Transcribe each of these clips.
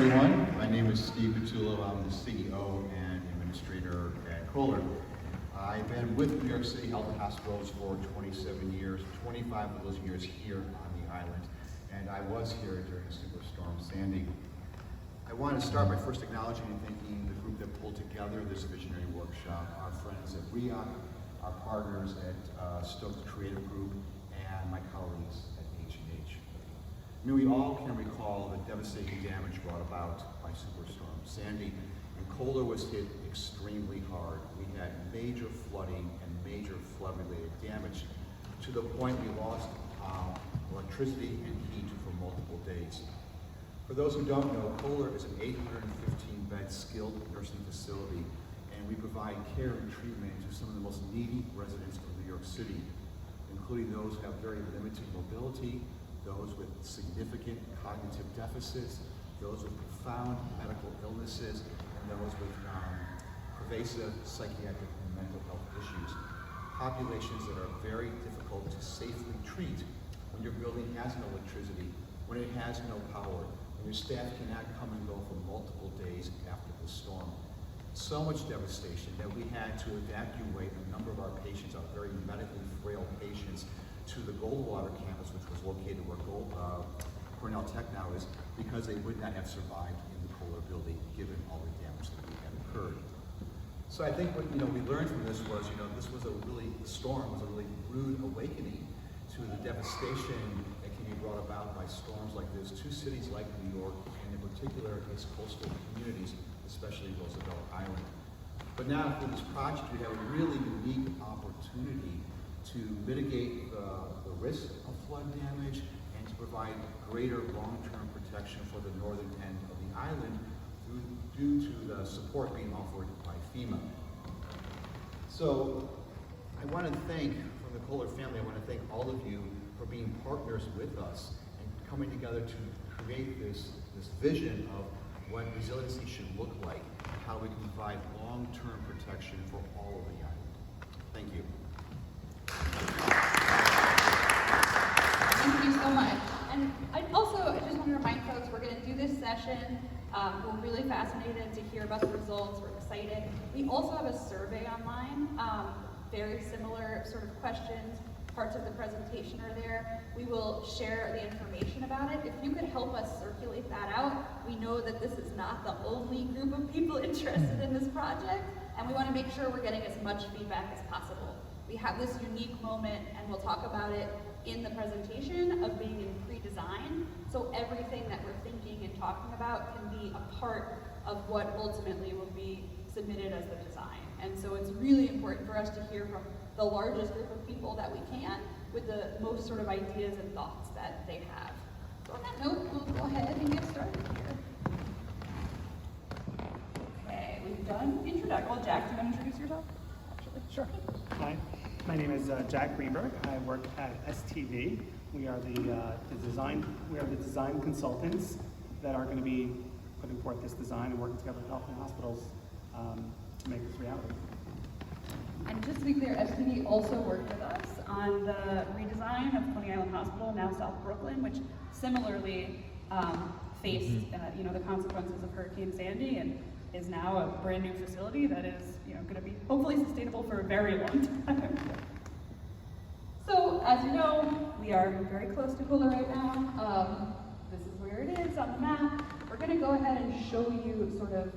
everyone. My name is Steve Vitullo. I'm the CEO and Administrator at Kohler. I've been with New York City Health Hospitals for 27 years, 25 of those years here on the island, and I was here during Superstorm Sandy. I want to start by first acknowledging and thanking the group that pulled together this visionary workshop, our friends at REOC, our partners at Stokes Creative Group, and my colleagues at H&H. I mean, we all can recall the devastating damage brought about by Superstorm Sandy, and Kohler was hit extremely hard. We had major flooding and major flood-related damage to the point we lost electricity and heat for multiple days. For those who don't know, Kohler is an 815-bed skilled nursing facility, and we provide care and treatment to some of the most needy residents of New York City, including those who have very limited mobility, those with significant cognitive deficits, those with profound medical illnesses, and those with pervasive psychiatric and mental health issues. Populations that are very difficult to safely treat when your building has no electricity, when it has no power, when your staff cannot come and go for multiple days after the storm. So much devastation that we had to evacuate a number of our patients, our very medically frail patients, to the Goldwater campus, which was located where Cornell Tech now is, because they would not have survived in the Kohler building given all the damage that had occurred. So I think what we learned from this was, this was a really rude awakening to the devastation that can be brought about by storms like this to cities like New York, and in particular its coastal communities, especially Roosevelt Island. But now through this project, we have a really unique opportunity to mitigate the risk of flood damage and to provide greater long-term protection for the northern end of the island due to the support being offered by FEMA. So I want to thank, from the Kohler family, I want to thank all of you for being partners with us and coming together to create this vision of what resiliency should look like, how we can provide long-term protection for all of the island. Thank you. Thank you so much. And I just want to remind folks, we're going to do this session. We're really fascinated to hear about the results. We're excited. We also have a survey online, very similar sort of questions. Parts of the presentation are there. We will share the information about it. If you could help us circulate that out, we know that this is not the only group of people interested in this project, and we want to make sure we're getting as much feedback as possible. We have this unique moment, and we'll talk about it in the presentation, of being in pre-design. So everything that we're thinking and talking about can be a part of what ultimately will be submitted as the design. And so it's really important for us to hear from the largest group of people that we can, with the most sort of ideas and thoughts that they have. So on that note, we'll go ahead and get started here. Okay, we've done introduction. Well, Jack, do you want to introduce yourself? Actually, sure. Hi, my name is Jack Greenberg. I work at STV. We are the design consultants that are going to be putting forth this design and working together with health and hospitals to make this reality. And just to be clear, STV also worked with us on the redesign of Coney Island Hospital, now South Brooklyn, which similarly faced the consequences of Hurricane Sandy, and is now a brand new facility that is going to be hopefully sustainable for a very long time. So as you know, we are very close to Kohler right now. This is where it is on the map. We're going to go ahead and show you sort of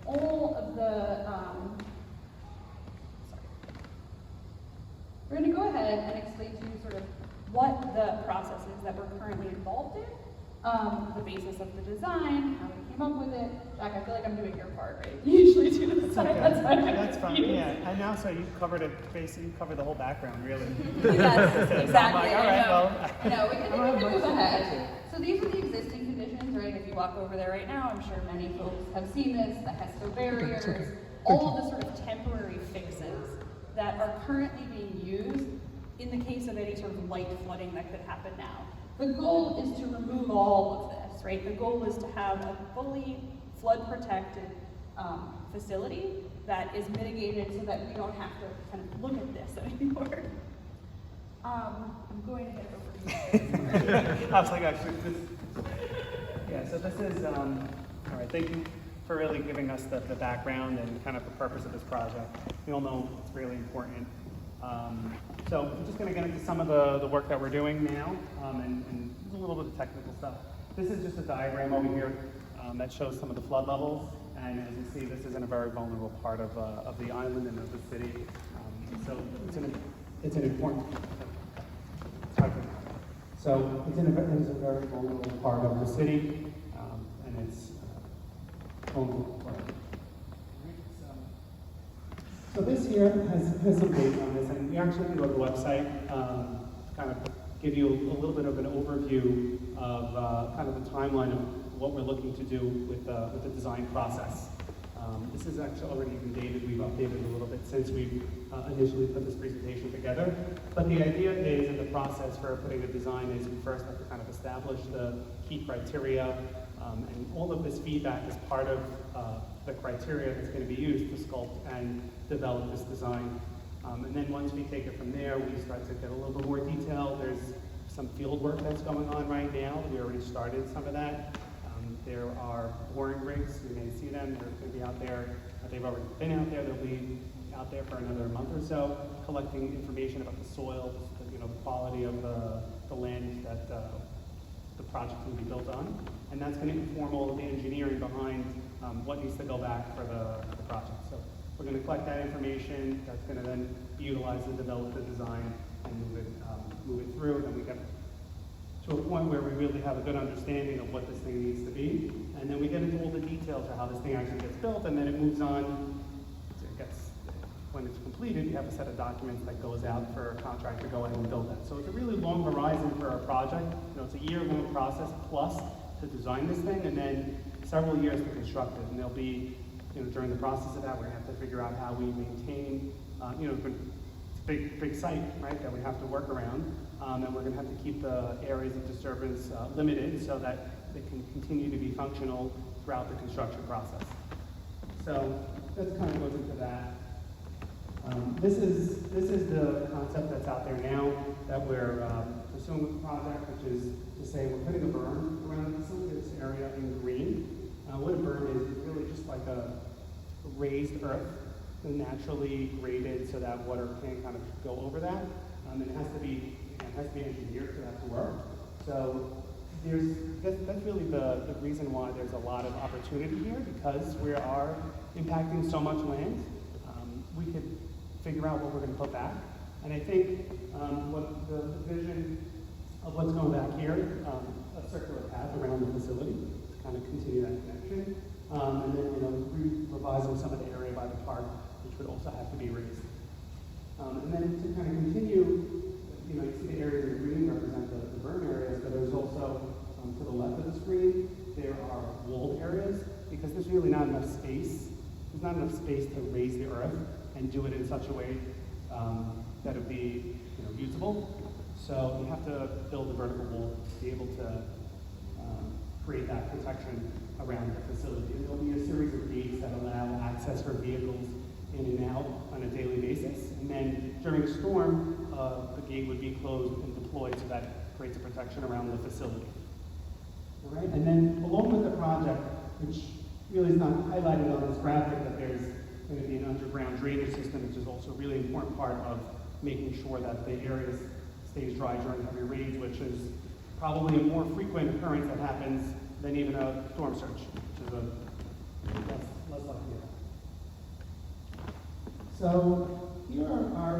all of the we're going to go ahead and explain to you sort of what the process is that we're currently involved in, the basis of the design, how we came up with it. Jack, I feel like I'm doing your part, right? You usually do this. Okay. That's fine. That's fine. Yeah, and now so you covered it. Basically, you covered the whole background, really. Yes, exactly. All right, I know. We can move ahead. So these are the existing conditions, right? If you walk over there right now, I'm sure many folks have seen this: the HESCO barriers, all of the sort of temporary fixes that are currently being used in the case of any sort of light flooding that could happen now. The goal is to remove all of this, right? The goal is to have a fully flood-protected facility that is mitigated so that we don't have to kind of look at this anymore. I'm going to head over to you. I was like, actually, so this is All right, thank you for really giving us the background and kind of the purpose of this project. We all know it's really important. So I'm just going to get into some of the work that we're doing now and a little bit of technical stuff. This is just a diagram over here that shows some of the flood levels. And as you see, this is in a very vulnerable part of the island and of the city. So it's an important. So it's a very vulnerable part of the city, and it's vulnerable. So this here has some dates on this, and we actually can go to the website, kind of give you a little bit of an overview of kind of the timeline of what we're looking to do with the design process. This is actually already been dated. We've updated a little bit since we initially put this presentation together. But the idea is, in the process for putting a design, is we first have to kind of establish the key criteria, and all of this feedback is part of the criteria that's going to be used to sculpt and develop this design. And then once we take it from there, we start to get a little bit more detail. There's some field work that's going on right now. We already started some of that. There are boring rigs. You may see them. They're going to be out there. They've already been out there. They'll be out there for another month or so, collecting information about the soil, the quality of the land that the project will be built on. And that's going to inform all of the engineering behind what needs to go back for the project. So we're going to collect that information. That's going to then be utilized to develop the design and move it through. Then we get to a point where we really have a good understanding of what this thing needs to be. And then we get into all the details of how this thing actually gets built, and then it moves on. When it's completed, you have a set of documents that goes out for a contract to go ahead and build that. So it's a really long horizon for our project. It's a year-long process plus to design this thing, and then several years to construct it. And there'll be, during the process of that, we're going to have to figure out how we maintain, it's a big site, right, that we have to work around. And we're going to have to keep the areas of disturbance limited so that they can continue to be functional throughout the construction process. So that kind of goes into that. This is the concept that's out there now that we're pursuing with the project, which is to say we're putting a berm around the facility, this area in green. What a berm is really just like a raised earth, naturally graded so that water can't kind of go over that. It has to be engineered for that to work. So that's really the reason why there's a lot of opportunity here, because we are impacting so much land. We could figure out what we're going to put back. And I think what the vision of what's going back here, a circular path around the facility to kind of continue that connection. And then, revising some of the area by the park, which would also have to be raised. And then to kind of continue, you see the areas in green represent the berm areas, but there's also, to the left of the screen, there are walled areas, because there's really not enough space. There's not enough space to raise the earth and do it in such a way that it would be usable. So you have to build a vertical wall to be able to create that protection around the facility. And there'll be a series of gates that allow access for vehicles in and out on a daily basis. And then during a storm, the gate would be closed and deployed, so that creates a protection around the facility. All right, and then along with the project, which really is not highlighted on this graphic, but there's going to be an underground drainage system, which is also a really important part of making sure that the area stays dry during heavy rains, which is probably a more frequent occurrence that happens than even a storm surge, which is less likely. So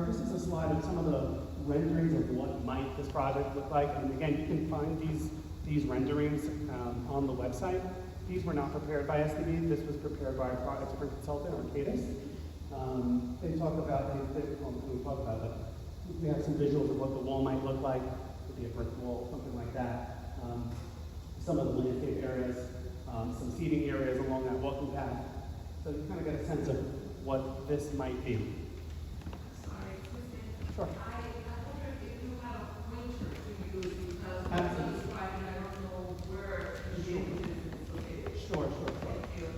this is a slide of some of the renderings of what might this project look like. And again, you can find these renderings on the website. These were not prepared by SDB. This was prepared by a different consultant, Arcadis. They talk about, we have some visuals of what the wall might look like. It could be a brick wall, something like that. Some of the landscape areas, some seating areas along that walking path. So you kind of get a sense of what this might be. Sorry, Sure. I wonder if you have a pointer to use, because I'm Absolutely. describing, I don't know where the shape is located. Sure. Thank you.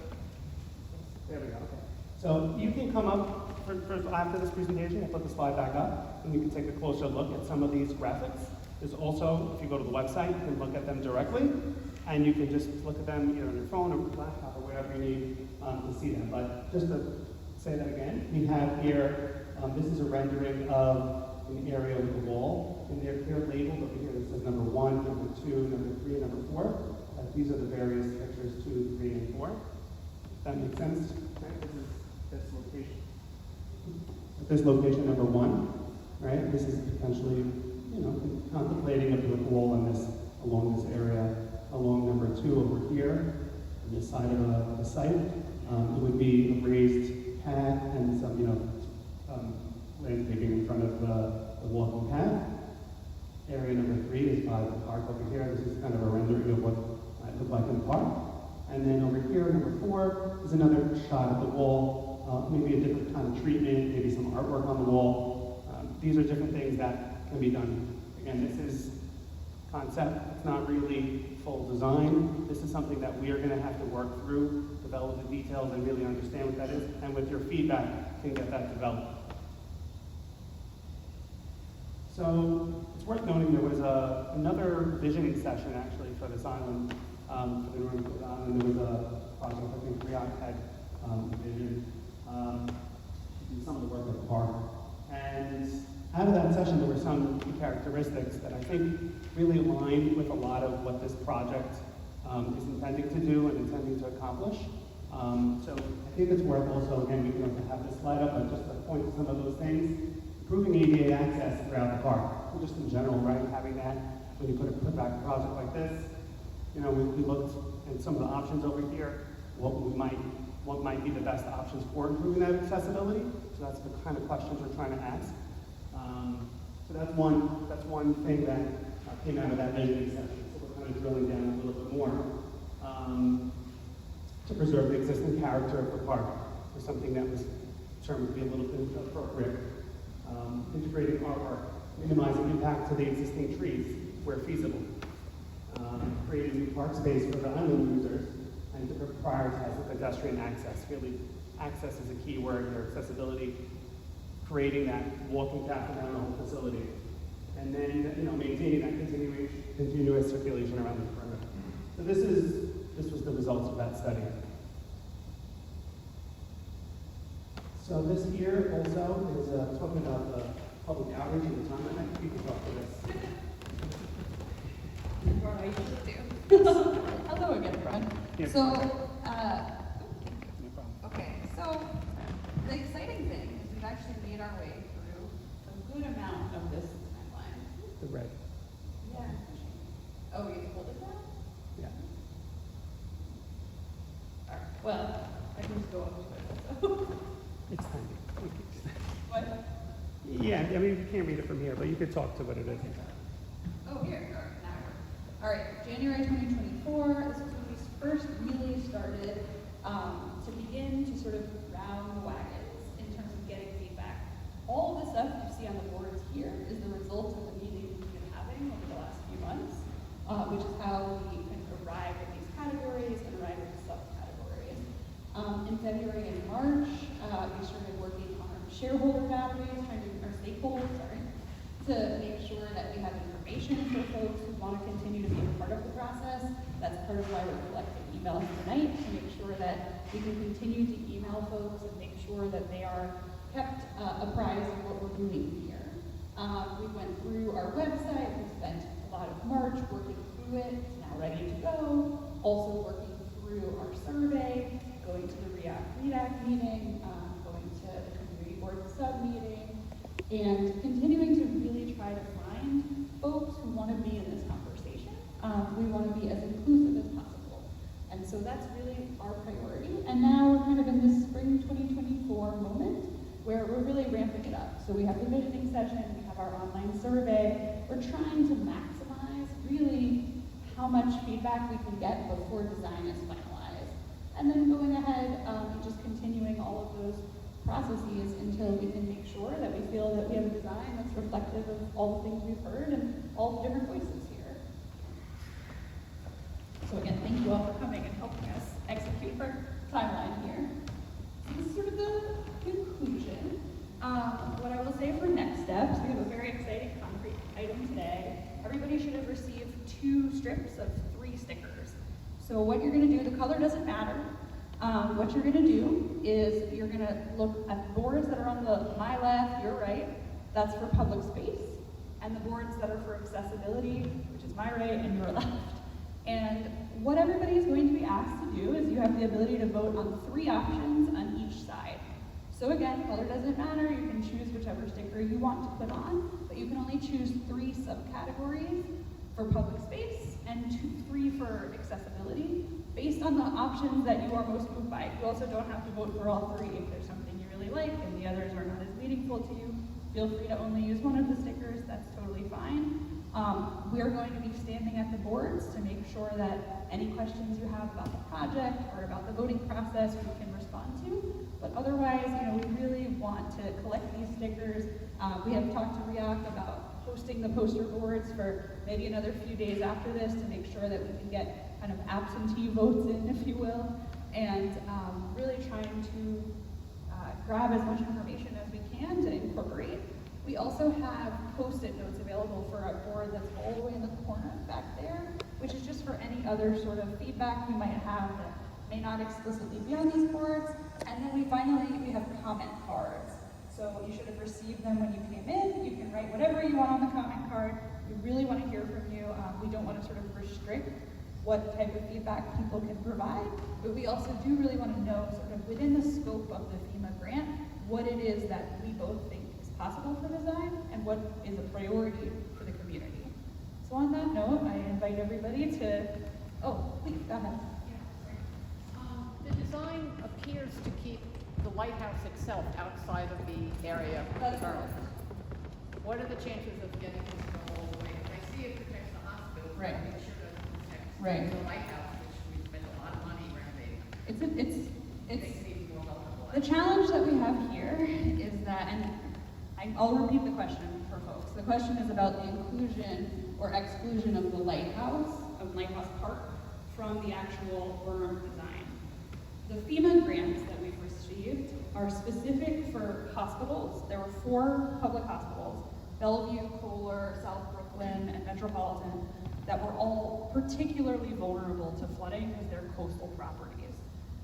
There we go. Okay. So you can come up after this presentation. I'll put the slide back up, and you can take a closer look at some of these graphics. There's also, if you go to the website, you can look at them directly, and you can just look at them either on your phone or laptop to see them. But just to say that again, we have here, this is a rendering of an area with a wall, and they're labeled over here. This says number 1, number 2, number 3, and number 4. These are the various pictures 2, 3, and 4. If that makes sense. Right? This is this location. This location number 1, right? This is potentially, contemplating a brick wall in this along this area. Along number 2 over here, on this side of the site, it would be a raised path and some, landscaping in front of the walking path. Area number 3 is by the park over here. This is kind of a rendering of what it might look like in the park. And then over here, number 4, is another shot of the wall, maybe a different kind of treatment, maybe some artwork on the wall. These are different things that can be done. Again, this is concept. It's not really full design. This is something that we are going to have to work through, develop the details, and really understand what that is. And with your feedback, can get that developed. So it's worth noting there was another visioning session actually for this island, for the Northern Coast Island. There was a project I think Riyadh had envisioned to do some of the work at the park. And out of that session, there were some key characteristics that I think really align with a lot of what this project is intending to do and intending to accomplish. So I think it's worth also, again, we don't have to have this slide up, but just to point to some of those things. Improving ADA access throughout the park, just in general, right? Having that, when you put back a project like this, we looked at some of the options over here, what might be the best options for improving that accessibility. So that's the kind of questions we're trying to ask. So that's one thing that came out of that visioning session. So we're kind of drilling down a little bit more to preserve the existing character of the park, or something that was determined to be a little bit appropriate. Integrating artwork, minimizing impact to the existing trees where feasible. Creating new park space for the island users, and to prioritize the pedestrian access. Really, access is a key word here, accessibility. Creating that walking path around the whole facility. And then, maintaining that continuous circulation around the perimeter. So this was the results of that study. So this here also is talking about the public outreach and the time. I think you can talk to this. Or I usually do. Hello again, Brad. Yeah. So, No problem. okay, so the exciting thing is we've actually made our way through a good amount of this timeline. The red. Yeah. Oh, you hold it down? Yeah. All right. Well, I can just go up to it. So. It's tiny. What? Yeah, I mean, you can't read it from here, but you could talk to what it is. Oh, here. All right, now we're. All right, January 2024. This is when we first really started to begin to sort of round the wagons in terms of getting feedback. All of the stuff you see on the boards here is the result of the meetings we've been having over the last few months, which is how we kind of arrived at these categories and arrived at subcategories. In February and March, we started working on our shareholder batteries, our stakeholders, to make sure that we have information for folks who want to continue to be a part of the process. That's part of why we're collecting emails tonight, to make sure that we can continue to email folks and make sure that they are kept apprised of what we're doing here. We went through our website. We spent a lot of March working through it. It's now ready to go. Also working through our survey, going to the REACT meeting, going to the community board sub meeting, and continuing to really try to find folks who want to be in this conversation. We want to be as inclusive as possible. And so that's really our priority. And now we're kind of in this spring 2024 moment where we're really ramping it up. So we have the visioning session, we have our online survey. We're trying to maximize really how much feedback we can get before design is finalized. And then going ahead and just continuing all of those processes until we can make sure that we feel that we have a design that's reflective of all the things we've heard and all the different voices here. So again, thank you all for coming and helping us execute our timeline here. So this is sort of the conclusion. What I will say for next steps, we have a very exciting concrete item today. Everybody should have received 2 strips of 3 stickers. So what you're going to do, the color doesn't matter. What you're gonna do is you're gonna look at the boards that are on my left, your right, that's for public space, and the boards that are for accessibility, which is my right and your left. And what everybody is going to be asked to do is you have the ability to vote on 3 options on each side. So again, color doesn't matter, you can choose whichever sticker you want to put on, but you can only choose 3 subcategories for public space and 3 for accessibility, based on the options that you are most moved by. You also don't have to vote for all 3. If there's something you really like and the others are not as meaningful to you, feel free to only use one of the stickers, that's totally fine. We're going to be standing at the boards to make sure that any questions you have about the project or about the voting process we can respond to. But otherwise, we really want to collect these stickers. We have talked to RIAC about hosting the poster boards for maybe another few days after this to make sure that we can get kind of absentee votes in, if you will, and really trying to grab as much information as we can to incorporate. We also have post-it notes available for our board that's all the way in the corner back there, which is just for any other sort of feedback we might have that may not explicitly be on these boards. And then we have comment cards. So you should have received them when you came in. You can write whatever you want on the comment card. We really want to hear from you. We don't want to sort of restrict what type of feedback people can provide, but we also do really want to know sort of within the scope of the FEMA grant, what it is that we both think is possible for design and what is a priority for the community. So on that note, I invite everybody to, please, go ahead. The design appears to keep the lighthouse itself outside of the area of the Berm. What are the chances of getting this to go all the way? I see it protects the hospital, but Right. make sure that it protects Right. the lighthouse, which we spent a lot of money renovating. It's Makes it even more vulnerable. the challenge that we have here is that, and I'll repeat the question for folks. The question is about the inclusion or exclusion of the lighthouse, of Lighthouse Park, from the actual Berm design. The FEMA grants that we've received are specific for hospitals. There were 4 public hospitals, Bellevue, Kohler, South Brooklyn, and Metropolitan, that were all particularly vulnerable to flooding because they're coastal properties.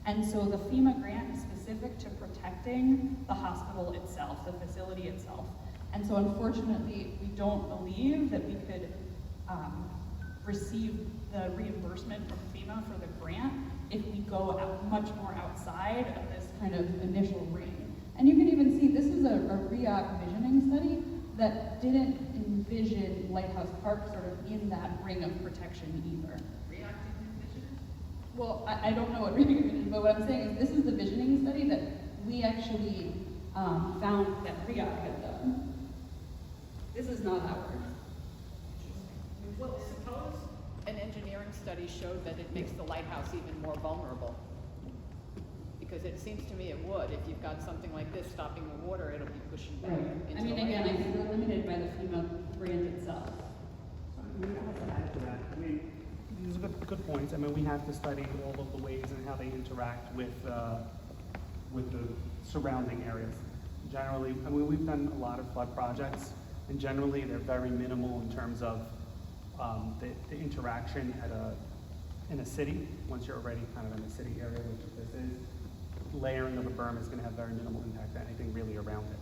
And so the FEMA grant is specific to protecting the hospital itself, the facility itself. And so unfortunately, we don't believe that we could receive the reimbursement from FEMA for the grant if we go out much more outside of this kind of initial ring. And you can even see, this is a RIAC visioning study that didn't envision Lighthouse Park sort of in that ring of protection either. Reacting vision? Well, I don't know what reading vision, but what I'm saying is this is the visioning study that we actually found that RIAC had done. This is not ours. Well, suppose an engineering study showed that it makes the lighthouse even more vulnerable. Because it seems to me it would. If you've got something like this stopping the water, it'll be pushing back into I mean, the again, I lighthouse. think we're limited by the FEMA grant itself. I mean, I'll add to that. I mean, these are good points. I mean, we have to study all of the ways and how they interact with the surrounding areas. Generally, I mean, we've done a lot of flood projects, and generally they're very minimal in terms of the interaction in a city. Once you're already kind of in a city area, which this is, layering of a berm is going to have very minimal impact to anything really around it.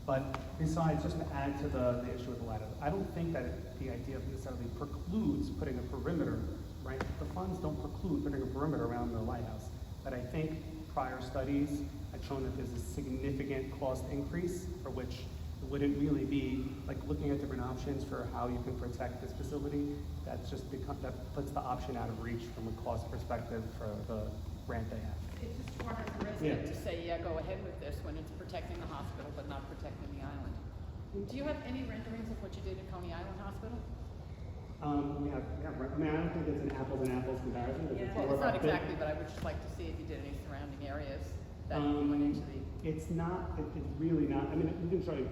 But besides, just to add to the issue with the lighthouse, I don't think that the idea necessarily precludes putting a perimeter, right? The funds don't preclude putting a perimeter around the lighthouse. But I think prior studies had shown that there's a significant cost increase for which it wouldn't really be like looking at different options for how you can protect this facility. That puts the option out of reach from a cost perspective for the grant they have. It's just hard as a resident to say, yeah, go ahead with this when it's protecting the hospital but not protecting the island. Do you have any renderings of what you did at Coney Island Hospital? We have, I mean, I don't think it's an apples and apples comparison. But Well, it's not exactly, but I would just like to see if you did any surrounding areas that went into the... It's not, it's really not, I mean, we can show you,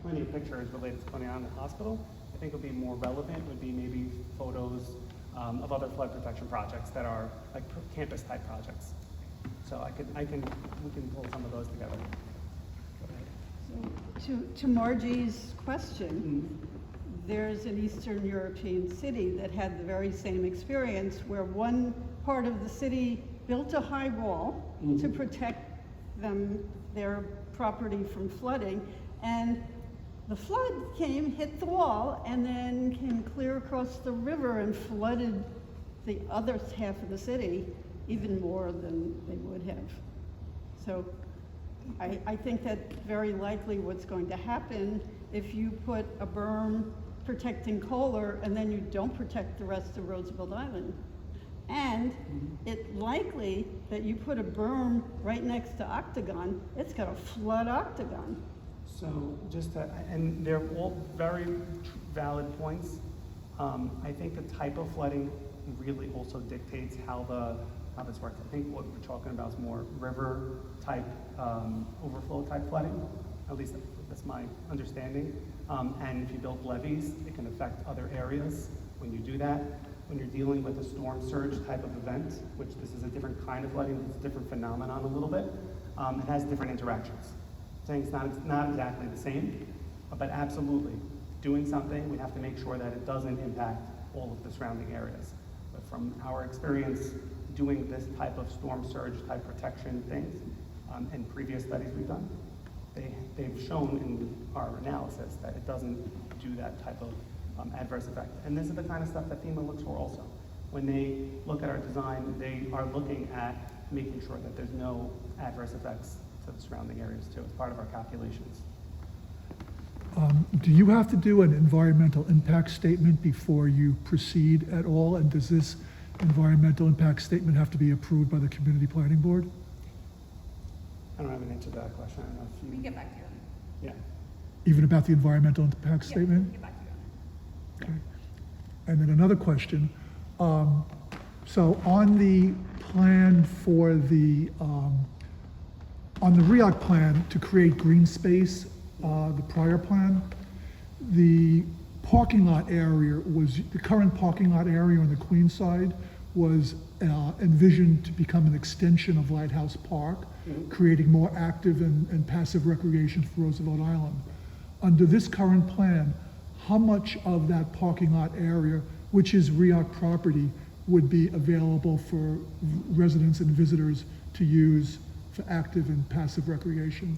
plenty of pictures related to Coney Island Hospital. I think would be more relevant would be maybe photos of other flood protection projects that are like campus type projects. So we can pull some of those together. So, to Margie's question, there's an Eastern European city that had the very same experience where one part of the city built a high wall to protect their property from flooding, and the flood came, hit the wall, and then came clear across the river and flooded the other half of the city even more than they would have. So I think that very likely what's going to happen if you put a berm protecting Kohler and then you don't protect the rest of Roosevelt Island. And it's likely that you put a berm right next to Octagon, it's gonna flood Octagon. So just to, and they're all very valid points. I think the type of flooding really also dictates how this works. I think what we're talking about is more river type, overflow type flooding. At least that's my understanding. And if you build levees, it can affect other areas when you do that. When you're dealing with a storm surge type of event, which this is a different kind of flooding, it's a different phenomenon a little bit, it has different interactions. Saying it's not exactly the same, but absolutely, doing something, we have to make sure that it doesn't impact all of the surrounding areas. But from our experience doing this type of storm surge type protection things, and previous studies we've done, they've shown in our analysis that it doesn't do that type of adverse effect. And this is the kind of stuff that FEMA looks for also. When they look at our design, they are looking at making sure that there's no adverse effects to the surrounding areas too, as part of our calculations. Do you have to do an environmental impact statement before you proceed at all? And does this environmental impact statement have to be approved by the community planning board? I don't have an answer to that question. I don't know if We can you, get back to you on it. yeah. Even about the environmental impact Yeah, we statement? can get back to you on it. Okay. And then another question. So on the plan for the, on the REOC plan to create green space, the prior plan, the parking lot area was, the current parking lot area on the Queen side was envisioned to become an extension of Lighthouse Park, creating more active and passive recreation for Roosevelt Island. Under this current plan, how much of that parking lot area, which is REOC property, would be available for residents and visitors to use for active and passive recreation?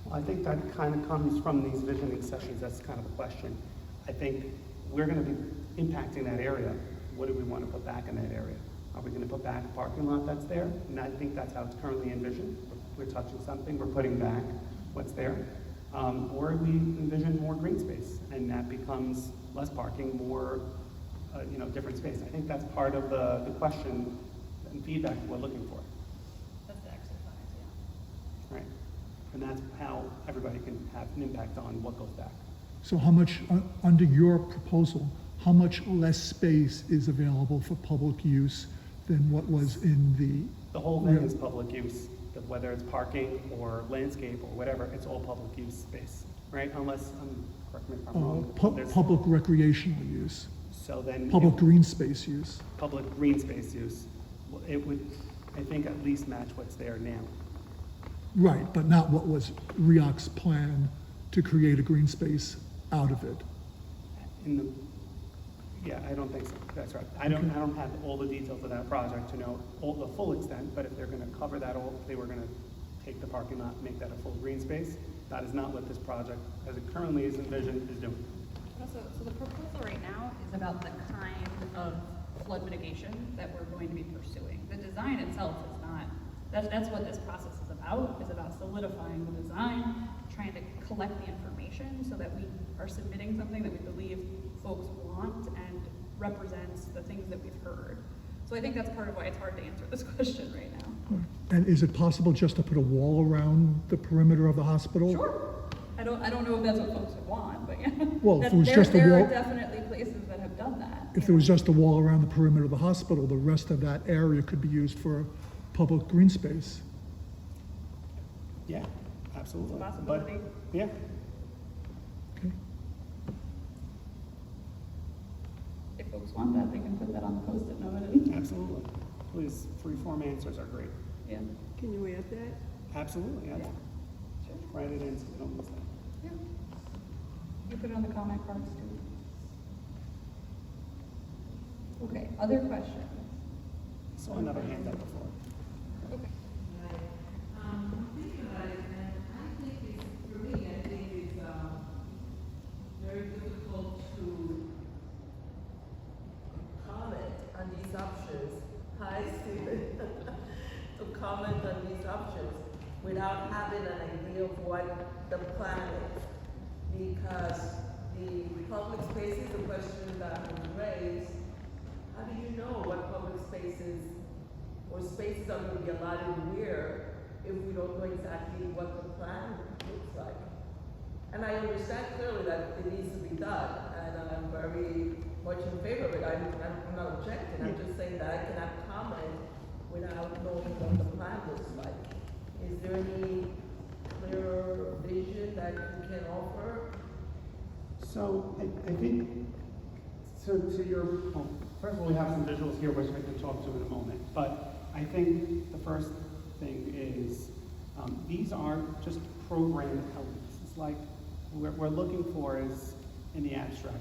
Well, I think that kind of comes from these visioning sessions. That's kind of a question. I think we're going to be impacting that area. What do we want to put back in that area? Are we going to put back a parking lot that's there? And I think that's how it's currently envisioned. We're touching something, we're putting back what's there. Or we envision more green space, and that becomes less parking, more, different space. I think that's part of the question and feedback we're looking for. That's the exercise, yeah. Right. And that's how everybody can have an impact on what goes back. So how much, under your proposal, how much less space is available for public use than what was in the? The whole thing is public use, whether it's parking or landscape or whatever, it's all public use space, right? Unless, correct me if I'm wrong. there's- Public recreational use, So then. public green space use. Public green space use, it would, I think, at least match what's there now. Right, but not what was REOC's plan to create a green space out of it. Yeah, I don't think so, that's right. I don't have all the details of that project to know the full extent, but if they're gonna cover that all, if they were gonna take the parking lot, and make that a full green space, that is not what this project, as it currently is envisioned, is doing. So the proposal right now is about the kind of flood mitigation that we're going to be pursuing. The design itself is not, that's what this process is about solidifying the design, trying to collect the information so that we are submitting something that we believe folks want and represents the things that we've heard. So I think that's part of why it's hard to answer this question right now. And is it possible just to put a wall around the perimeter of the hospital? Sure. I don't know if that's what folks would want, but yeah. Well, if it was just a there wall- are definitely places that have done that. If there was just a wall around the perimeter of the hospital, the rest of that area could be used for public green space. Yeah, absolutely. It's a possibility. But, yeah, Okay. If folks want that, they can put that on the Post-it note and, absolutely. Please, free-form answers are great. yeah. Can you add that? Absolutely, yeah. Sure. Write it in so we don't miss that. Yeah. You put it on the comment cards too. Okay, other questions? Saw another hand up before. comment on these options without having an idea of what the plan is. Because the public spaces, the question that was raised, how do you know what public spaces or spaces are going to be allotted where if we don't know exactly what the plan looks like? And I understand clearly that it needs to be done, and I'm very much in favor of it. I'm not objecting, I'm just saying that I cannot comment without knowing what the plan looks like. Is there any clearer vision that you can offer? So I think, so to your, well, first of all, we have some visuals here which I can talk to in a moment, but I think the first thing is, these are just programmed elements. It's like, we're looking for is in the abstract.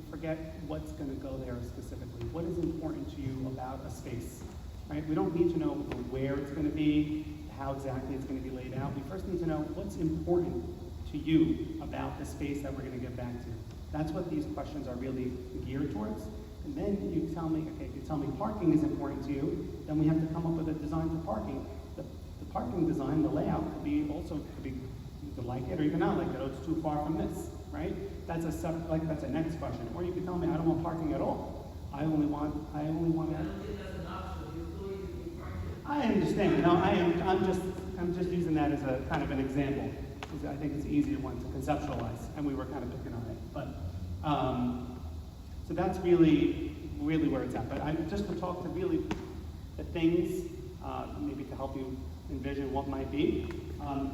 Forget what's going to go there specifically. What is important to you about a space, right? We don't need to know where it's going to be, how exactly it's going to be laid out. We first need to know what's important to you about the space that we're going to get back to. That's what these questions are really geared towards. And then you tell me, okay, if you tell me parking is important to you, then we have to come up with a design for parking. The parking design, the layout could be you could like it or you could not like it. Oh, it's too far from this, right? That's a separate, that's a next question. Or you could tell me I don't want parking at all. I only want. I don't think that's an option. You still need to be parking. I understand. You know, I'm just using that as a kind of an example. I think it's an easier one to conceptualize, and we were kind of picking on it. But so that's really where it's at. But just to talk to really the things, maybe to help you envision what might be.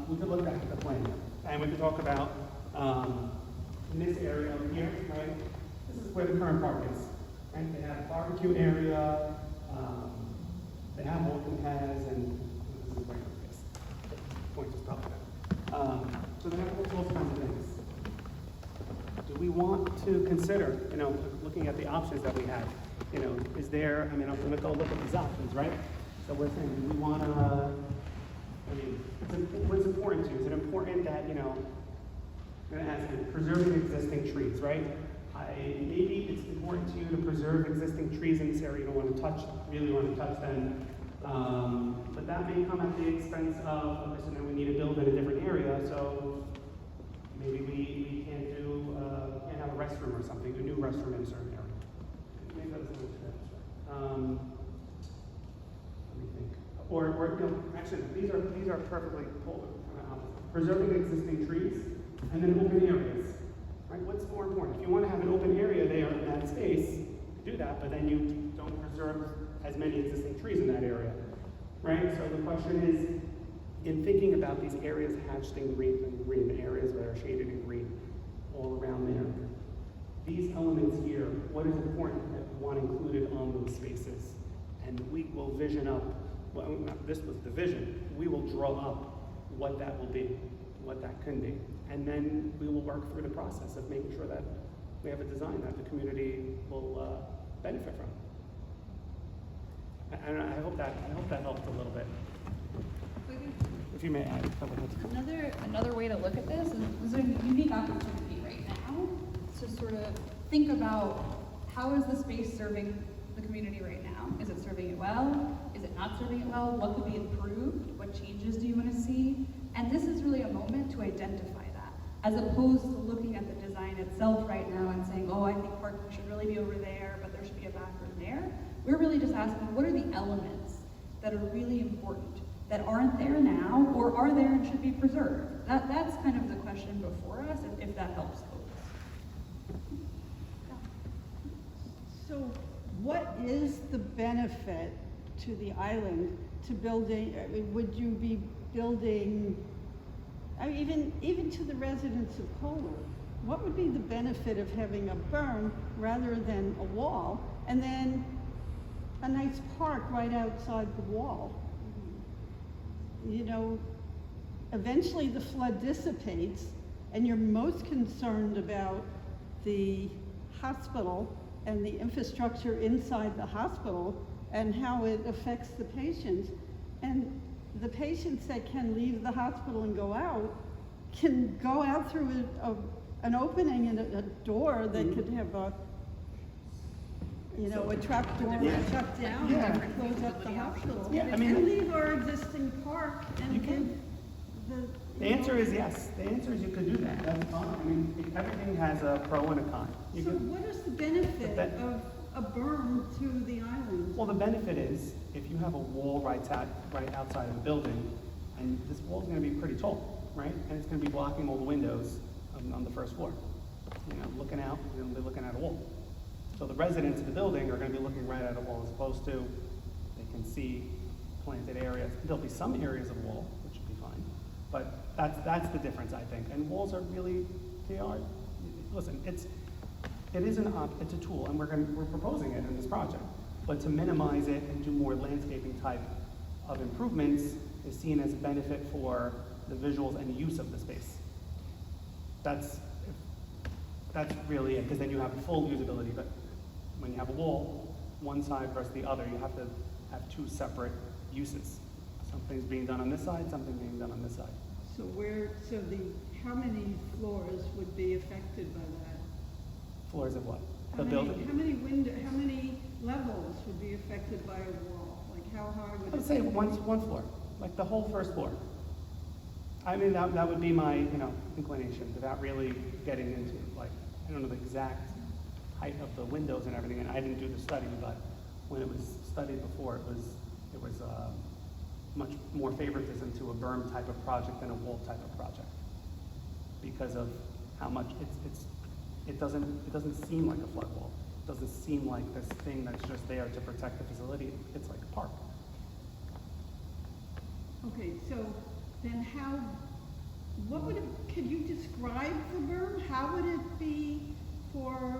We could look back at the plan, and we could talk about in this area over here, right? This is where the current park is. Right? They have a barbecue area. They have walking paths, and this is where it is. Point is probably that. So they have all those kinds of things. Do we want to consider, you know, looking at the options that we have? You know, is there? I mean, I'm going to go look at these options, right? So we're saying, do we want to? I mean, what's important to you? Is it important that, you know, I'm going to ask you, preserving existing trees, right? Maybe it's important to you to preserve existing trees in this area. You don't want to touch, really want to touch them. But that may come at the expense of, okay, so then we need to build in a different area, so maybe we can't can't have a restroom or something, a new restroom in a certain area. Maybe that's a little too abstract. Let me think. Or you know, actually, these are perfectly polar, kind of opposite. Preserving existing trees, and then open areas. Right? What's more important? If you want to have an open area there in that space, do that, but then you don't preserve as many existing trees in that area. Right? So the question is, in thinking about these areas hatched in green, the areas that are shaded in green, all around there, these elements here, what is important that we want included on those spaces? And we will vision up, well, this was the vision, we will draw up what that will be, what that can be. And then we will work through the process of making sure that we have a design that the community will benefit from. And I hope that helped a little bit. If you may add. Another way to look at this is there's a unique opportunity right now to sort of think about how is the space serving the community right now? Is it serving it well? Is it not serving it well? What could be improved? What changes do you want to see? And this is really a moment to identify that, as opposed to looking at the design itself right now and saying, oh, I think parking should really be over there, but there should be a bathroom there. We're really just asking, what are the elements that are really important that aren't there now, or are there and should be preserved? That's kind of the question before us, if that helps folks. So what is the benefit to the island to building, I mean, would you be building, I mean, even to the residents of Kohler, what would be the benefit of having a berm rather than a wall, and then a nice park right outside the wall? You know, eventually the flood dissipates, and you're most concerned about the hospital and the infrastructure inside the hospital and how it affects the patients. And the patients that can leave the hospital and go out can go out through an opening in a door that could have a, you know, a trap door shut down and close up the hospital. Yeah, I mean, and leave our existing existing park You and can. give the. The answer is yes. The answer is you could do that. That's fine. I mean, everything has a pro and a con. You So could, what is the benefit But of a berm to the island? well, the benefit is if you have a wall right outside of the building, and this wall's going to be pretty tall, right? And it's going to be blocking all the windows on the first floor. You know, looking out, you're going to be looking at a wall. So the residents of the building are going to be looking right at a wall as opposed to they can see planted areas. There'll be some areas of wall, which would be fine, but that's the difference, I think. And walls are really, they are, listen, it's a tool, and we're proposing it in this project. But to minimize it and do more landscaping type of improvements is seen as a benefit for the visuals and use of the space. That's really it, because then you have full usability. But when you have a wall, one side versus the other, you have to have two separate uses. Something's being done on this side, something being done on this side. So how many floors would be affected by that? Floors of what? How The many- building? How many levels would be affected by a wall? Like how high would I it would be? say one floor, like the whole first floor. I mean, that would be my, inclination, without really getting into, like, I don't know the exact height of the windows and everything, and I didn't do the study, but when it was studied before, it was much more favoritism to a berm type of project than a wall type of project, because of how much it doesn't seem like a flood wall. It doesn't seem like this thing that's just there to protect the facility. It's like a park. Okay, so then could you describe the berm? How would it be for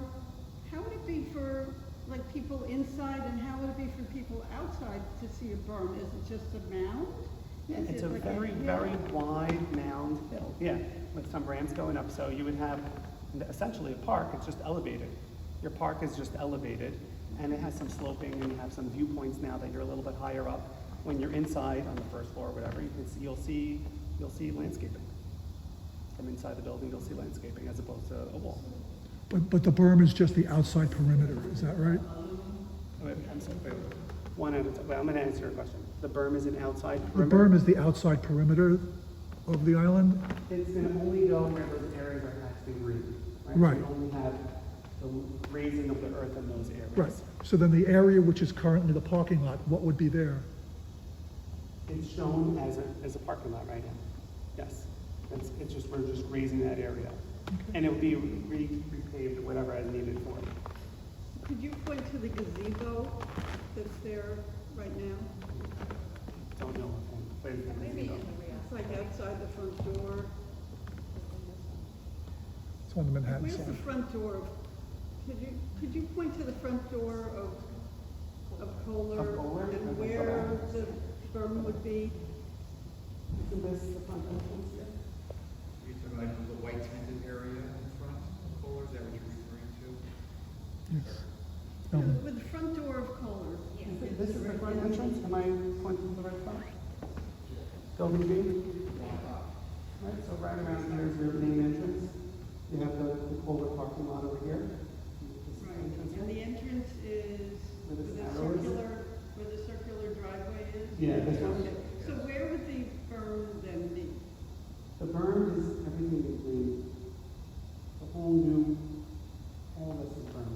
like people inside, and how would it be for people outside to see a berm? Is it just a mound? Yeah, Is it's it a like very, hill? very wide mound hill, yeah, with some ramps going up. So you would have essentially a park, it's just elevated. Your park is just elevated, and it has some sloping, and you have some viewpoints now that you're a little bit higher up. When you're inside on the first floor or whatever, you'll see landscaping. From inside the building, you'll see landscaping as opposed to a wall. But the berm is just the outside perimeter, is that right? I'm sorry, wait. One at a time. Well, I'm gonna answer your question. The berm is an outside The perimeter. berm is the outside perimeter of the island? It's gonna only go where those areas are actually green, right? Right. You only have the raising of the earth in those areas. Right. So then the area which is currently the parking lot, what would be there? It's shown as a parking lot right now. Yes. It's just, we're just raising that area. And it will be repaved or whatever as needed for it. Could you point to the gazebo that's there right now? Don't know. Maybe. It's like outside the front door. It's on the Manhattan Where's the side. front door? Could you point to the front door of Kohler? Of Kohler? And Okay, where the berm would be? Isn't this the front entrance here? You're talking like the white tented area in front of Kohler, is that what you're referring to? Yes. No, with the front door of Kohler. This is the front entrance? Am I pointing to the right spot? Building B? Right, so right around here is your main entrance. You have the Kohler parking lot over here. This is the Right, entrance and here. the entrance is Where where this the arrow is? circular driveway is? Yeah, this one. Okay, so where would the berm then be? The berm is everything between the whole all this is berm.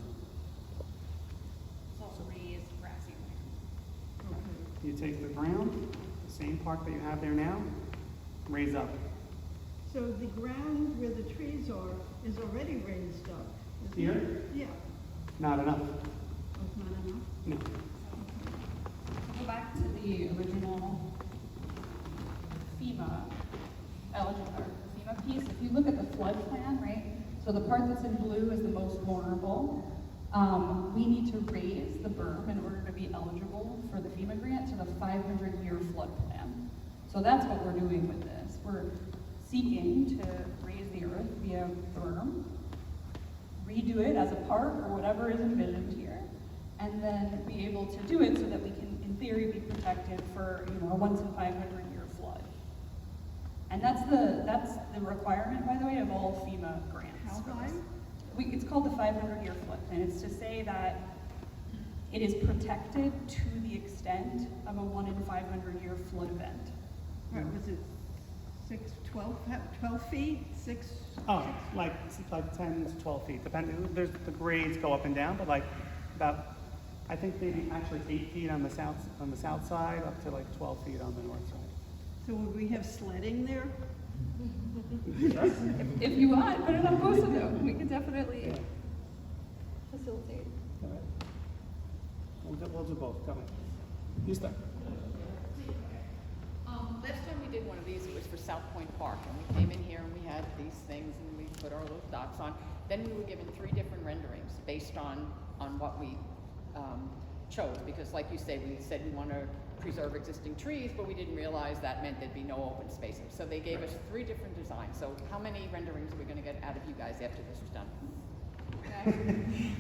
It's all raised grassy land. Okay. You take the ground, the same park that you have there now, raise up. So the ground where the trees are is already raised up? isn't it? Here? Yeah. Not enough. Oh, it's not enough? No. Go back to the original FEMA eligible, or FEMA piece. If you look at the flood plan, right? So the part that's in blue is the most vulnerable. We need to raise the berm in order to be eligible for the FEMA grant to the 500-year flood plan. So that's what we're doing with this. We're seeking to raise the earth via berm, redo it as a park or whatever is envisioned here, and then be able to do it so that we can, in theory, be protected for a once in 500-year flood. And that's the requirement, by the way, of all FEMA grants. How high? It's called the 500-year flood plan. It's to say that It is protected to the extent of a 1 in 500 year flood event. What was it, 12 feet, 6? Oh, like 10 to 12 feet, depending, the grades go up and down, but like about, I think maybe actually 8 feet on the south side, up to like 12 feet on the north side. So would we have sledding there? If you want, put it on post-it note. We can definitely Yeah. facilitate. Go ahead. We'll do both, go ahead. You start. Last time we did one of these, it was for South Point Park, and we came in here and we had these things and we put our little dots on. Then we were given 3 different renderings based on what we chose, because like you say, we said we want to preserve existing trees, but we didn't realize that meant there'd be no open spaces. So they gave us 3 different designs. So how many renderings are we going to get out of you guys after this is done? Okay.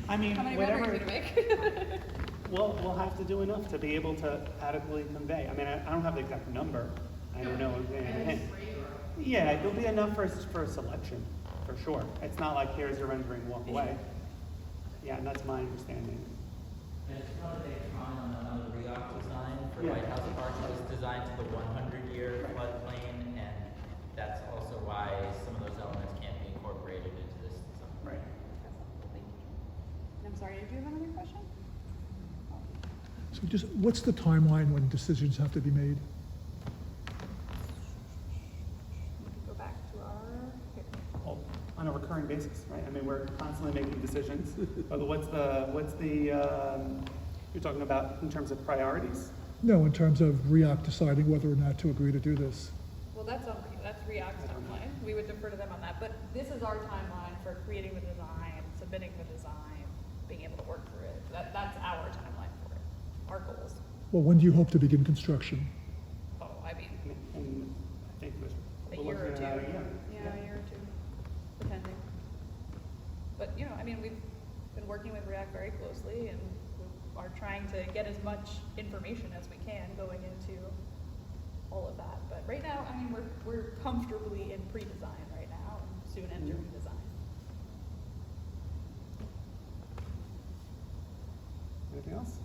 I mean, How many whatever. renderings are you gonna make? We'll have to do enough to be able to adequately convey. I mean, I don't have the exact number. I don't know. Yeah, there'll be enough for a selection, for sure. It's not like here's your rendering, walk away. Yeah, and that's my understanding. And it's not a big comment on the REOC design for White House Park. It was designed to the 100-year floodplain, and that's also why some of those elements can't be incorporated into this design. Right. I'm sorry, did you have another question? So just, what's the timeline when decisions have to be made? Go back to our. Well, on a recurring basis, right? I mean, we're constantly making decisions. But what's the you're talking about in terms of priorities? No, in terms of REAC deciding whether or not to agree to do this. Well, that's REACT's timeline. We would defer to them on that. But this is our timeline for creating the design, submitting the design, being able to work through it. That's our timeline for it. Our goals. Well, when do you hope to begin construction? Oh, I mean, And I think it was a year or looking two. at about a year. Yeah, a year or two, depending. But, you know, I mean, we've been working with REACT very closely and we are trying to get as much information as we can going into all of that. But right now, I mean, we're comfortably in pre-design right now and soon entering design. Anything else?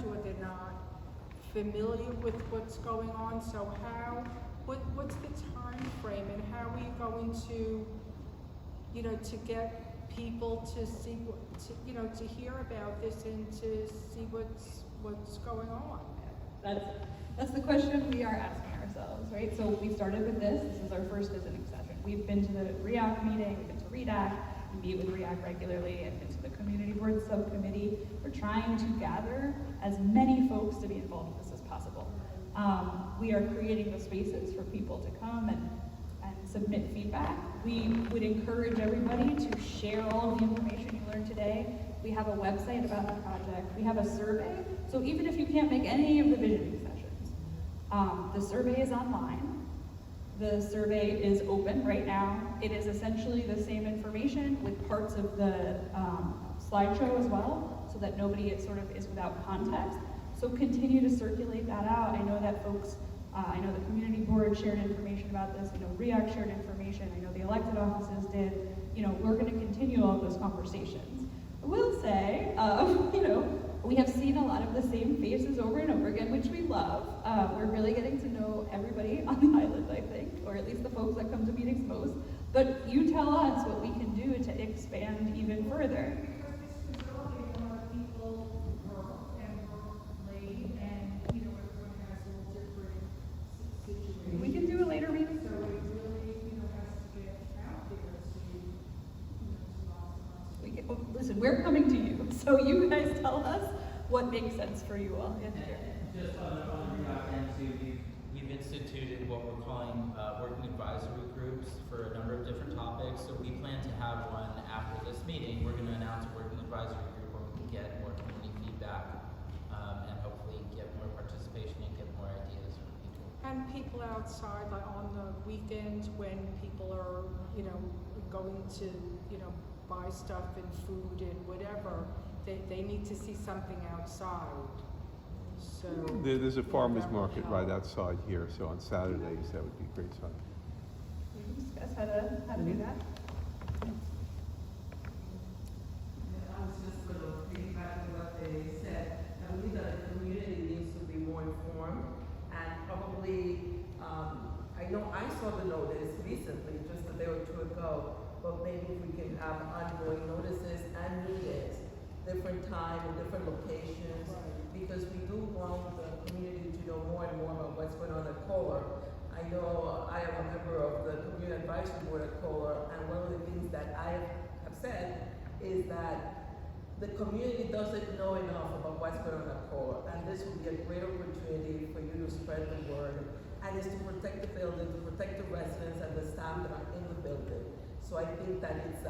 Or they're not familiar with what's going on, so what's the time frame and how are you going to, to get people to see, to hear about this and to see what's going on? That's the question we are asking ourselves, right? So we started with this. This is our first visiting session. We've been to the REACT meeting, we've been to REDAC, we meet with REACT regularly, and been to the community board subcommittee. We're trying to gather as many folks to be involved in this as possible. We are creating the spaces for people to come and submit feedback. We would encourage everybody to share all of the information you learned today. We have a website about the project. We have a survey. So even if you can't make any of the visioning sessions, the survey is online. The survey is open right now. It is essentially the same information with parts of the slideshow as well, so that nobody is without context. So continue to circulate that out. I know that folks, I know the community board shared information about this. I know REACT shared information. I know the elected offices did. We're going to continue all of those conversations. I will say, we have seen a lot of the same faces over and over again, which we love. We're really getting to know everybody on the island, I think, or at least the folks that come to meetings most. But you tell us what we can do to expand even further. We can do a later meeting. So it really, has to get out there to Listen, we're coming to you, so you guys tell us what makes sense for you all. Yes, sir. Just on the REOC end too, we've instituted what we're calling working advisory groups for a number of different topics. So we plan to have one after this meeting. We're going to announce a working advisory group where we can get more community feedback and hopefully get more participation and get more ideas from people. And people outside, like on the weekends when people are, going to, buy stuff and food and whatever, they need to see something outside. So. There's a farmer's market right outside here, so on Saturdays, that would be a great time. We can discuss how to do that. I was just going to piggyback on what they said. I believe that the community needs to be more informed and probably, I know I saw the notice recently, just a day or two ago, but maybe if we can have ongoing notices and meetings, different time and different locations, because we do want the community to know more and more about what's going on at Kohler. I know I am a member of the Community Advisory Board at Kohler, and one of the things that I have said is that the community doesn't know enough about what's going on at Kohler, and this would be a great opportunity for you to spread the word, and it's to protect the building, to protect the residents and the staff that are in the building. So I think that it's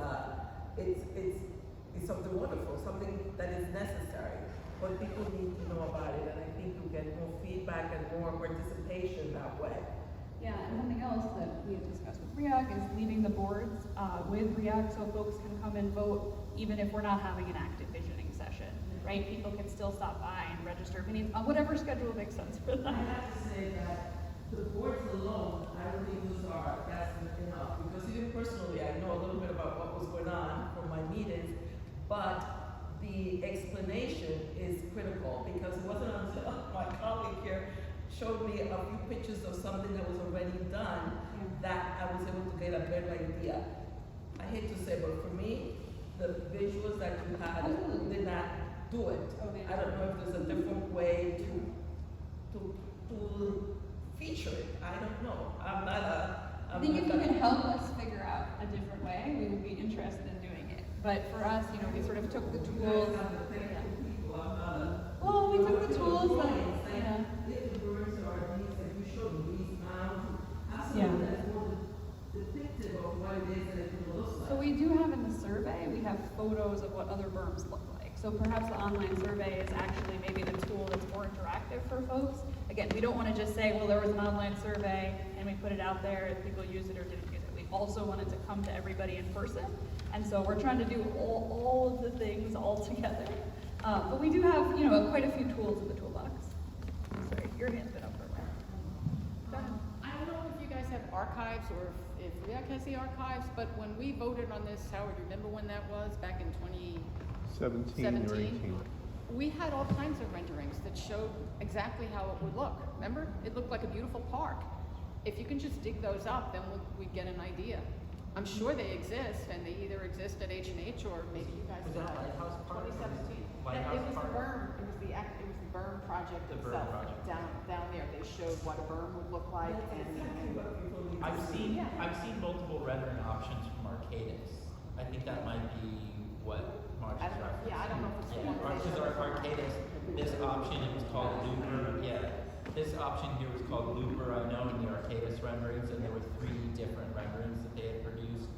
something wonderful, something that is necessary, but people need to know about it, and I think you'll get more feedback and more participation that way. Yeah, and something else that we have discussed with REAC is leaving the boards with REAC so folks can come and vote even if we're not having an active visioning session, right? People can still stop by and register meetings on whatever schedule makes sense for them. I have to say that the boards alone, I don't think that's enough, because even personally, I know a little bit about what was going on from my meetings, but the explanation is critical, because it wasn't until my colleague here showed me a few pictures of something that was already done that I was able to get a better idea. I hate to say, but for me, the visuals that you had did not do it. I don't know if there's a different way to feature it. I don't know. I think if you can help us figure out a different way, we would be interested in doing it. But for us, we sort of took the tools. Well, we took the tools that, If the birds are these, like you showed me, these mounds, absolutely, that's more depictive of what it is that it can look like. So we do have in the survey, we have photos of what other berms look like. So perhaps the online survey is actually maybe the tool that's more interactive for folks. Again, we don't want to just say, well, there was an online survey and we put it out there and people used it or didn't use it. We also wanted to come to everybody in person. And so we're trying to do all of the things all together. But we do have, quite a few tools in the toolbox. Sorry, your hand's been up for a while. Go ahead. I don't know if you guys have archives or if REAC has the archives, but when we voted on this, Howard, remember when that was, back in 17 or 18. We had all kinds of renderings that showed exactly how it would look. Remember? It looked like a beautiful park. If you can just dig those up, then we get an idea. I'm sure they exist, and they either exist at H&H or maybe you guys. Was that Lighthouse Park? 2017. Lighthouse It was Park? the Berm. It was the Berm project The Berm itself. project. Down there, they showed what a berm would look like, and I've seen multiple rendering options from Arcadis. I think that might be what March is referencing. I don't know if it's the one. Because Arcadis, this option, it was called Looper, This option here was called Looper, I know, in the Arcadis renderings, and there were 3 different renderings that they had produced.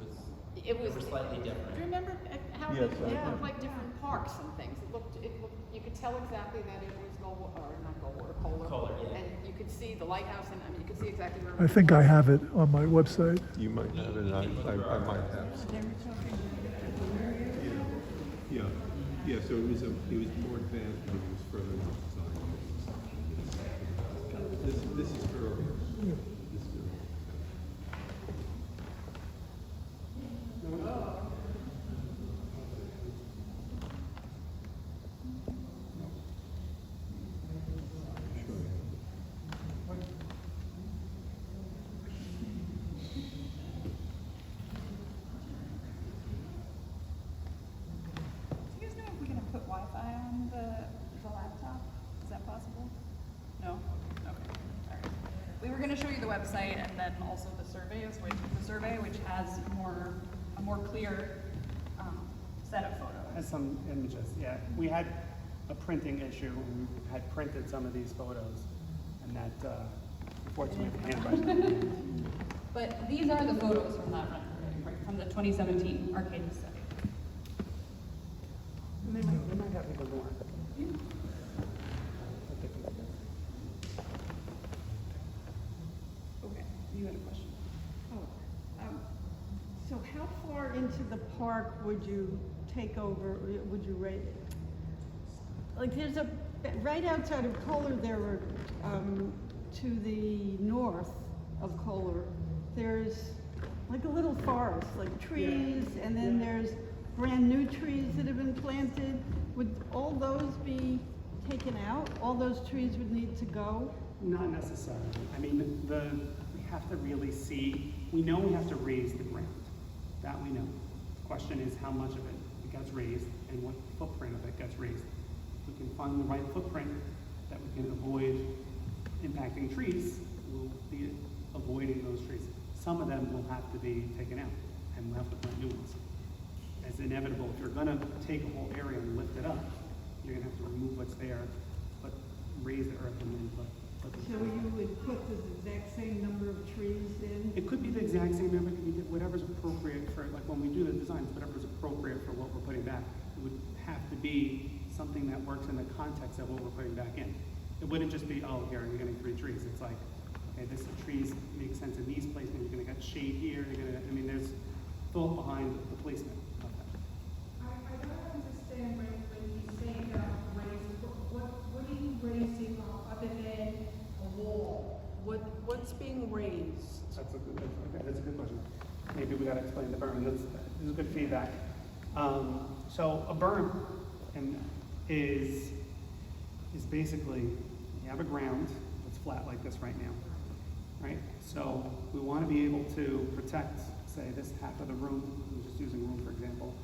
They were slightly different. Do you remember how Yes, it I looked do. like different parks and things? It looked, you could tell exactly that it was Kohler. Yeah. And you could see the lighthouse, and you could see exactly where. I think I have it on my website. You might have it, and I might have. Yeah, so it was more advanced, but it was further in design. This is earlier. This is earlier. Do you guys know if we can put Wi-Fi on the laptop? Is that possible? No? Okay, all right. We were gonna show you the website and then also the survey, which has a more clear set of photos. Has some images, yeah. We had a printing issue. We had printed some of these photos, and that, unfortunately, the handwriting. But these are the photos from that rendering, right, from the 2017 arcade study. And they might have even more. Okay, you had a question? So how far into the park would you take over, would you rate it? Like there's a right outside of Kohler, there were, to the north of Kohler, there's like a little forest, like trees, and then there's brand new trees that have been planted. Would all those be taken out? All those trees would need to go? Not necessarily. I mean, we have to really see, we know we have to raise the ground. That we know. The question is how much of it gets raised and what footprint of it gets raised. If we can find the right footprint that we can avoid impacting trees, we'll be avoiding those trees. Some of them will have to be taken out and we'll have to plant new ones. It's inevitable. If you're gonna take a whole area and lift it up, you're gonna have to remove what's there, but raise the earth and then put the So you would put the exact same number of trees in? It could be the exact same number, it could be whatever's appropriate for, like when we do the designs, whatever's appropriate for what we're putting back. It would have to be something that works in the context of what we're putting back in. It wouldn't just be, oh, here, you're getting 3 trees. It's like, okay, this trees make sense in these placements, you're gonna get shade here, you're gonna, I mean, there's thought behind the placement of that. I don't understand when you say about raising, what are you raising other than a wall? What's being raised? That's a good question. Maybe we gotta explain the berm, this is good feedback. So a berm is basically, you have a ground that's flat like this right now, right? So we wanna be able to protect, say, this half of the room, I'm just using room for example,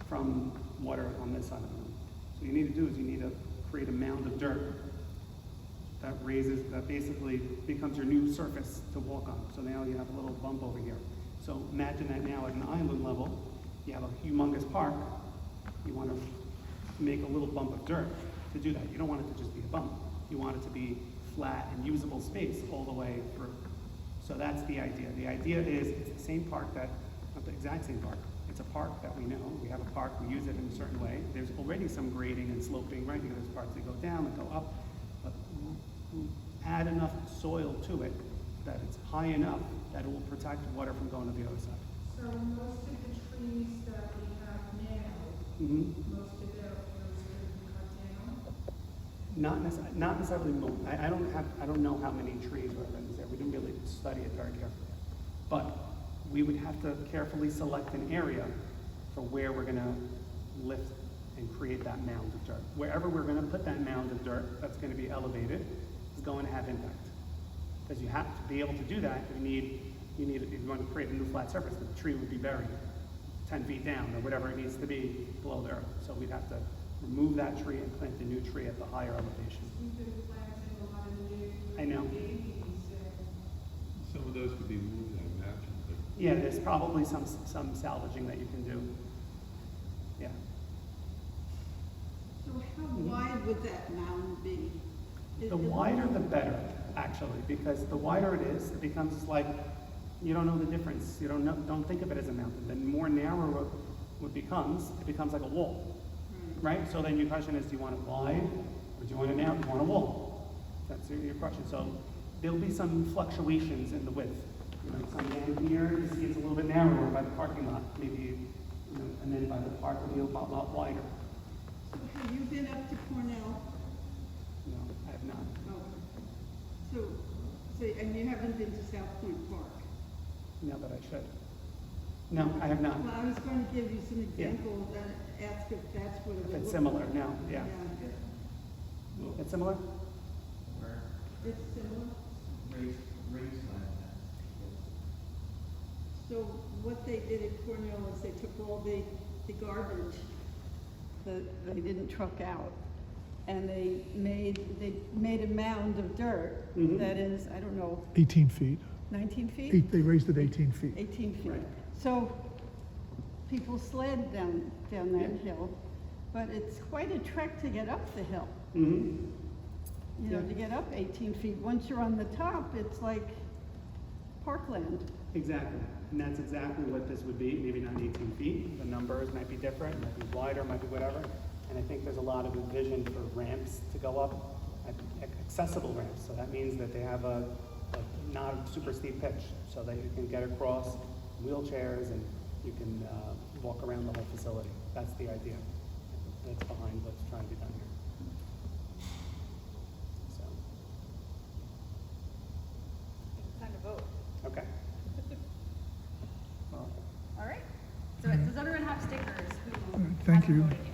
from water on this side of the room. So what you need to do is you need to create a mound of dirt that basically becomes your new surface to walk on. So now you have a little bump over here. So imagine that now at an island level, you have a humongous park, you want to make a little bump of dirt to do that. You don't want it to just be a bump. You want it to be flat and usable space all the way through. So that's the idea. The idea is it's the same park not the exact same park. It's a park that we know. We have a park, we use it in a certain way. There's already some grading and sloping, right? Because there's parts that go down and go up. But add enough soil to it that it's high enough that it will protect water from going to the other side. So most of the trees that we have now, Mm-hmm. most of those are cut down? Not necessarily move. I don't know how many trees were in there. We didn't really study it very carefully. But we would have to carefully select an area for where we're gonna lift and create that mound of dirt. Wherever we're gonna put that mound of dirt that's gonna be elevated is going to have impact. Because you have to be able to do that, if you want to create a new flat surface, the tree would be buried 10 feet down or whatever it needs to be below the earth. So we'd have to remove that tree and plant a new tree at the higher elevation. We've been planting a lot of new I know. babies Some of those could be moved, I imagine, but Yeah, there's probably some salvaging that you can do. Yeah. So how wide would that mound be? The wider the better, actually, because the wider it is, it becomes like, you don't know the difference. You don't think of it as a mountain. The more narrow it becomes like a wall, right? So then your question is, do you want it wide, or do you want it narrow? Do you want a wall? That's your question. So there'll be some fluctuations in the width. You know, some down here, you see it's a little bit narrower by the parking lot, maybe, and then by the park it'll be a lot wider. So have you been up to Cornell? No, I have not. Oh. So, and you haven't been to South Point Park? No, but I should. No, I have not. Well, I was going to give you some examples and ask if that's what it If would it's look similar, like. no, yeah. It's similar? It's similar. So what they did at Cornell is they took all the garbage that they didn't truck out, and they made a mound of dirt Mhm. that is, I don't know, 18 feet. 19 feet? They raised it 18 feet. 18 feet. Right. So people sled down that Yeah. hill, but it's quite a trek to get up the hill. Mm-hmm. You know, Yeah. to get up 18 feet. Once you're on the top, it's like parkland. Exactly, and that's exactly what this would be, maybe not 18 feet, the numbers might be different, might be wider, might be whatever, and I think there's a lot of vision for ramps to go up, accessible ramps, so that means that they have a not a super steep pitch, so that you can get across wheelchairs and you can walk around the whole facility. That's the idea, that's behind what's trying to be done here. All right. So does everyone have stickers who Thank hasn't you. voted yet?